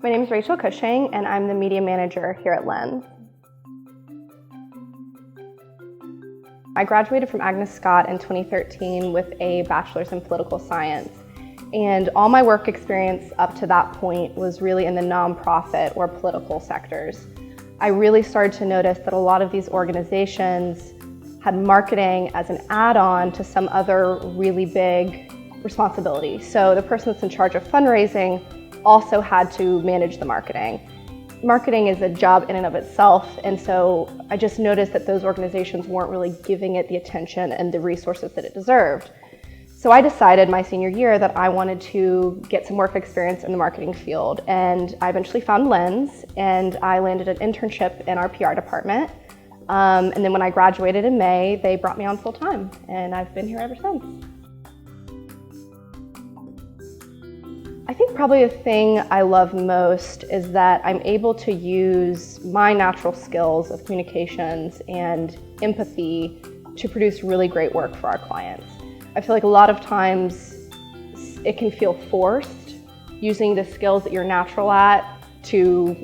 My name is Rachel Cushing, and I'm the media manager here at Lenz. I graduated from Agnes Scott in 2013 with a bachelor's in political science. And all my work experience up to that point was really in the nonprofit or political sectors. I really started to notice that a lot of these organizations had marketing as an add-on to some other really big responsibility. So the person that's in charge of fundraising also had to manage the marketing. Marketing is a job in and of itself, and so I just noticed that those organizations weren't really giving it the attention and the resources that it deserved. So I decided my senior year that I wanted to get some work experience in the marketing field, and I eventually found Lenz, and I landed an internship in our PR department. And then when I graduated in May, they brought me on full time, and I've been here ever since. I think probably the thing I love most is that I'm able to use my natural skills of communications and empathy to produce really great work for our clients. I feel like a lot of times it can feel forced using the skills that you're natural at to,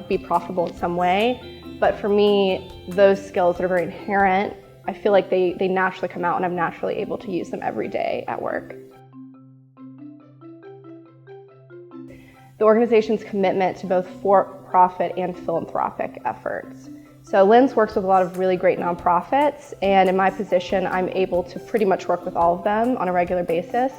be profitable in some way. But for me, those skills that are very inherent, I feel like they naturally come out and I'm naturally able to use them every day at work. The organization's commitment to both for-profit and philanthropic efforts. So Lenz works with a lot of really great nonprofits, and in my position, I'm able to pretty much work with all of them on a regular basis.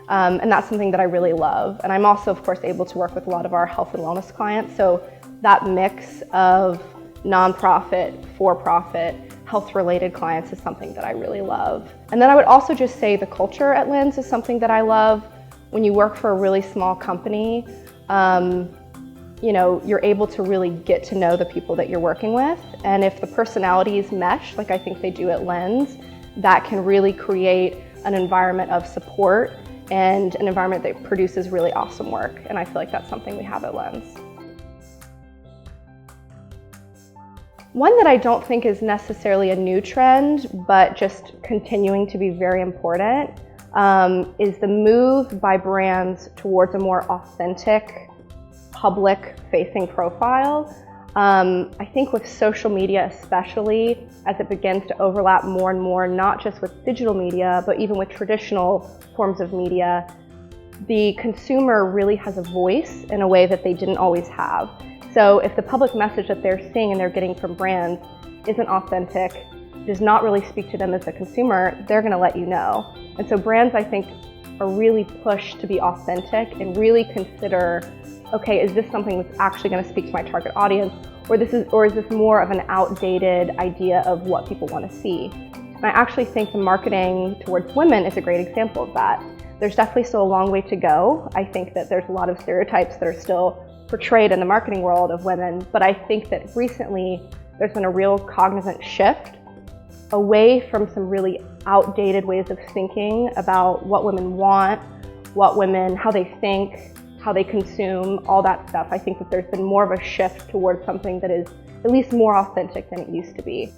And that's something that I really love. And I'm also, of course, able to work with a lot of our health and wellness clients. So that mix of nonprofit, for-profit, health-related clients is something that I really love. And then I would also just say the culture at Lenz is something that I love. When you work for a really small company, you're able to really get to know the people that you're working with. And if the personalities mesh, like I think they do at Lenz, that can really create an environment of support and an environment that produces really awesome work. And I feel like that's something we have at Lenz. One that I don't think is necessarily a new trend, but just continuing to be very important, is the move by brands towards a more authentic, public-facing profile. I think with social media especially, as it begins to overlap more and more, not just with digital media, but even with traditional forms of media, the consumer really has a voice in a way that they didn't always have. So if the public message that they're seeing and they're getting from brands isn't authentic, does not really speak to them as a consumer, they're going to let you know. And so brands, I think, are really pushed to be authentic and really consider, okay, is this something that's actually going to speak to my target audience, or is this more of an outdated idea of what people want to see? And I actually think the marketing towards women is a great example of that. There's definitely still a long way to go. I think that there's a lot of stereotypes that are still portrayed in the marketing world of women, but I think that recently there's been a real cognizant shift away from some really outdated ways of thinking about what women want, how they think, how they consume, all that stuff. I think that there's been more of a shift towards something that is at least more authentic than it used to be.